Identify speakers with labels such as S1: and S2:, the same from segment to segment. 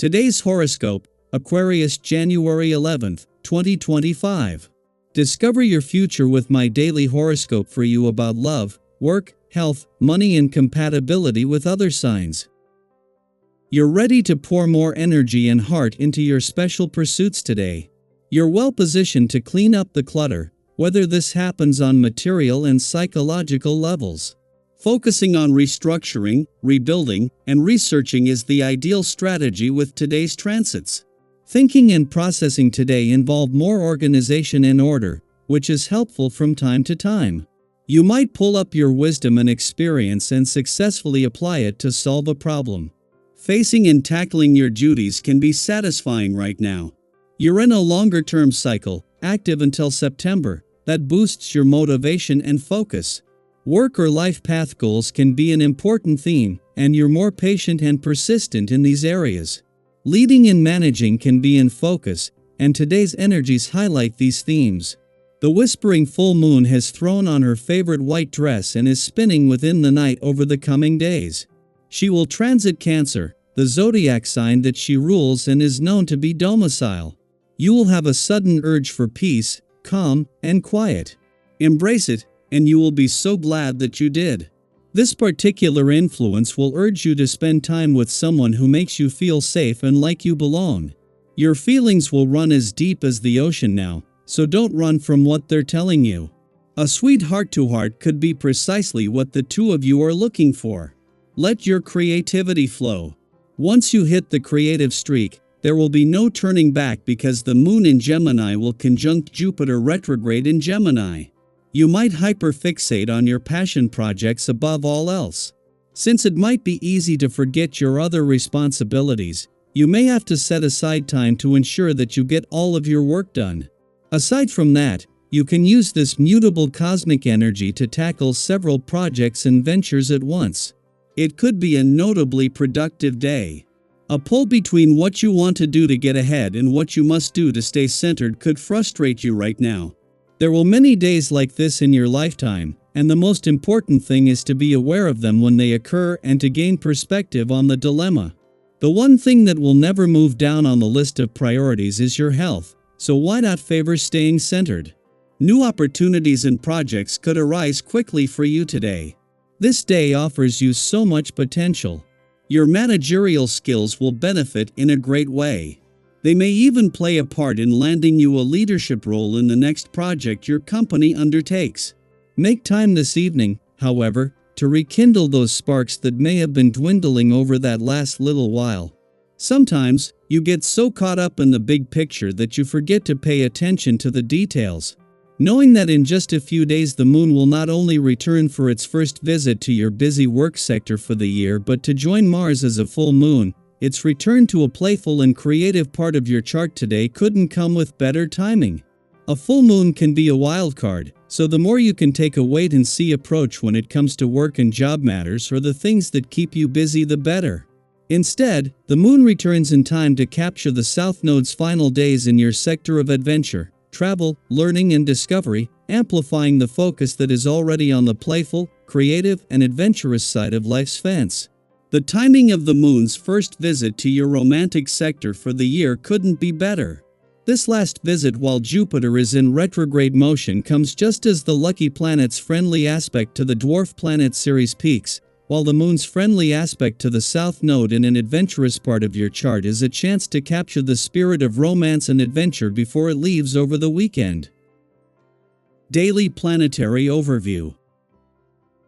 S1: Today's horoscope, Aquarius January 11th, 2025. Discover your future with my daily horoscope for you about love, work, health, money and compatibility with other signs. You're ready to pour more energy and heart into your special pursuits today. You're well positioned to clean up the clutter, whether this happens on material and psychological levels. Focusing on restructuring, rebuilding, and researching is the ideal strategy with today's transits. Thinking and processing today involve more organization and order, which is helpful from time to time. You might pull up your wisdom and experience and successfully apply it to solve a problem. Facing and tackling your duties can be satisfying right now. You're in a longer-term cycle, active until September, that boosts your motivation and focus. Work or life path goals can be an important theme, and you're more patient and persistent in these areas. Leading and managing can be in focus, and today's energies highlight these themes. The whispering full moon has thrown on her favorite white dress and is spinning within the night over the coming days. She will transit Cancer, the zodiac sign that she rules and is known to be domicile. You will have a sudden urge for peace, calm, and quiet. Embrace it, and you will be so glad that you did. This particular influence will urge you to spend time with someone who makes you feel safe and like you belong. Your feelings will run as deep as the ocean now, so don't run from what they're telling you. A sweet heart-to-heart could be precisely what the two of you are looking for. Let your creativity flow. Once you hit the creative streak, there will be no turning back because the moon in Gemini will conjunct Jupiter retrograde in Gemini. You might hyperfixate on your passion projects above all else. Since it might be easy to forget your other responsibilities, you may have to set aside time to ensure that you get all of your work done. Aside from that, you can use this mutable cosmic energy to tackle several projects and ventures at once. It could be a notably productive day. A pull between what you want to do to get ahead and what you must do to stay centered could frustrate you right now. There will many days like this in your lifetime, and the most important thing is to be aware of them when they occur and to gain perspective on the dilemma. The one thing that will never move down on the list of priorities is your health, so why not favor staying centered? New opportunities and projects could arise quickly for you today. This day offers you so much potential. Your managerial skills will benefit in a great way. They may even play a part in landing you a leadership role in the next project your company undertakes. Make time this evening, however, to rekindle those sparks that may have been dwindling over that last little while. Sometimes, you get so caught up in the big picture that you forget to pay attention to the details. Knowing that in just a few days the moon will not only return for its first visit to your busy work sector for the year but to join Mars as a full moon, its return to a playful and creative part of your chart today couldn't come with better timing. A full moon can be a wild card, so the more you can take a wait-and-see approach when it comes to work and job matters or the things that keep you busy the better. Instead, the moon returns in time to capture the South Node's final days in your sector of adventure, travel, learning and discovery, amplifying the focus that is already on the playful, creative and adventurous side of life's fence. The timing of the moon's first visit to your romantic sector for the year couldn't be better. This last visit while Jupiter is in retrograde motion comes just as the lucky planet's friendly aspect to the dwarf planet Ceres peaks, while the moon's friendly aspect to the South Node in an adventurous part of your chart is a chance to capture the spirit of romance and adventure before it leaves over the weekend. Daily Planetary Overview.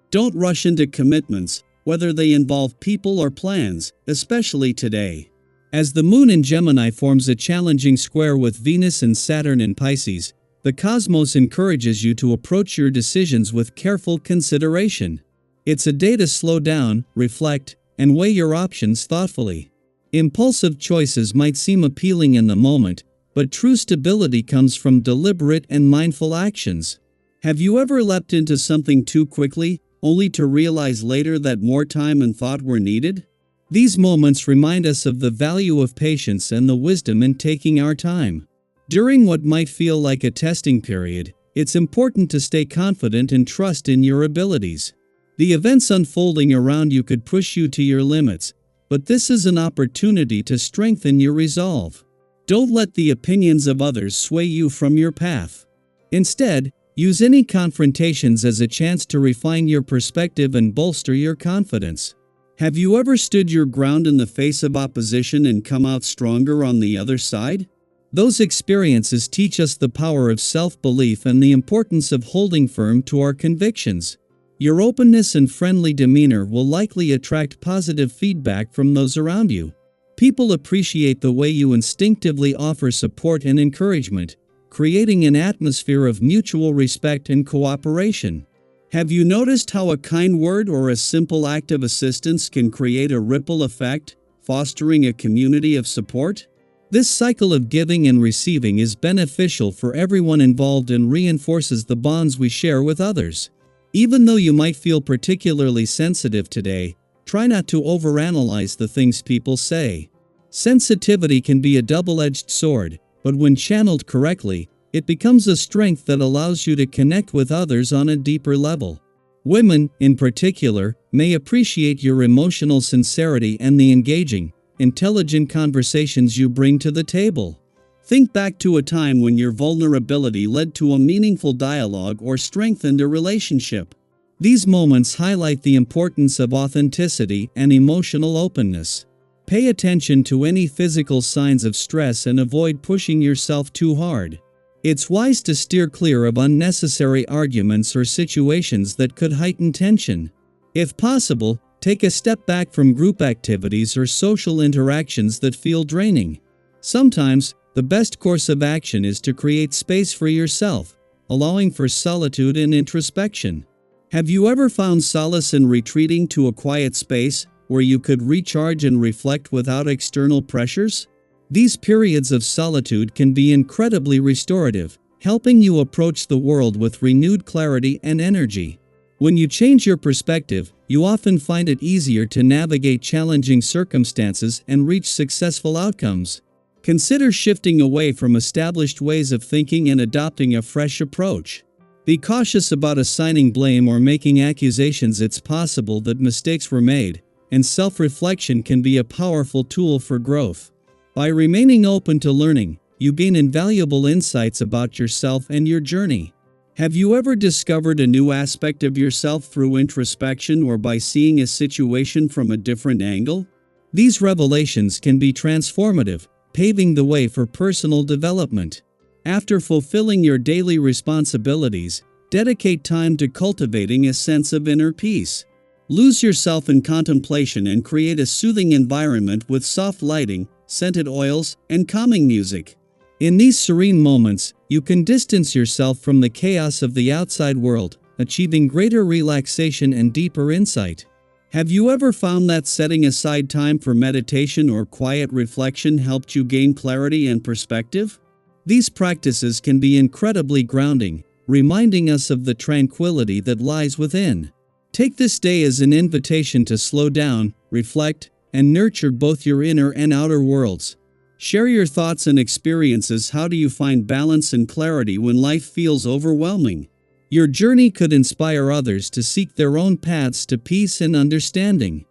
S1: Don't rush into commitments, whether they involve people or plans, especially today. As the moon in Gemini forms a challenging square with Venus and Saturn in Pisces, the cosmos encourages you to approach your decisions with careful consideration. It's a day to slow down, reflect, and weigh your options thoughtfully. Impulsive choices might seem appealing in the moment, but true stability comes from deliberate and mindful actions. Have you ever leapt into something too quickly, only to realize later that more time and thought were needed? These moments remind us of the value of patience and the wisdom in taking our time. During what might feel like a testing period, it's important to stay confident and trust in your abilities. The events unfolding around you could push you to your limits, but this is an opportunity to strengthen your resolve. Don't let the opinions of others sway you from your path. Instead, use any confrontations as a chance to refine your perspective and bolster your confidence. Have you ever stood your ground in the face of opposition and come out stronger on the other side? Those experiences teach us the power of self-belief and the importance of holding firm to our convictions. Your openness and friendly demeanor will likely attract positive feedback from those around you. People appreciate the way you instinctively offer support and encouragement, creating an atmosphere of mutual respect and cooperation. Have you noticed how a kind word or a simple act of assistance can create a ripple effect, fostering a community of support? This cycle of giving and receiving is beneficial for everyone involved and reinforces the bonds we share with others. Even though you might feel particularly sensitive today, try not to overanalyze the things people say. Sensitivity can be a double-edged sword, but when channeled correctly, it becomes a strength that allows you to connect with others on a deeper level. Women, in particular, may appreciate your emotional sincerity and the engaging, intelligent conversations you bring to the table. Think back to a time when your vulnerability led to a meaningful dialogue or strengthened a relationship. These moments highlight the importance of authenticity and emotional openness. Pay attention to any physical signs of stress and avoid pushing yourself too hard. It's wise to steer clear of unnecessary arguments or situations that could heighten tension. If possible, take a step back from group activities or social interactions that feel draining. Sometimes, the best course of action is to create space for yourself, allowing for solitude and introspection. Have you ever found solace in retreating to a quiet space, where you could recharge and reflect without external pressures? These periods of solitude can be incredibly restorative, helping you approach the world with renewed clarity and energy. When you change your perspective, you often find it easier to navigate challenging circumstances and reach successful outcomes. Consider shifting away from established ways of thinking and adopting a fresh approach. Be cautious about assigning blame or making accusations. It's possible that mistakes were made, and self-reflection can be a powerful tool for growth. By remaining open to learning, you gain invaluable insights about yourself and your journey. Have you ever discovered a new aspect of yourself through introspection or by seeing a situation from a different angle? These revelations can be transformative, paving the way for personal development. After fulfilling your daily responsibilities, dedicate time to cultivating a sense of inner peace. Lose yourself in contemplation and create a soothing environment with soft lighting, scented oils, and calming music. In these serene moments, you can distance yourself from the chaos of the outside world, achieving greater relaxation and deeper insight. Have you ever found that setting aside time for meditation or quiet reflection helped you gain clarity and perspective? These practices can be incredibly grounding, reminding us of the tranquility that lies within. Take this day as an invitation to slow down, reflect, and nurture both your inner and outer worlds. Share your thoughts and experiences. How do you find balance and clarity when life feels overwhelming? Your journey could inspire others to seek their own paths to peace and understanding.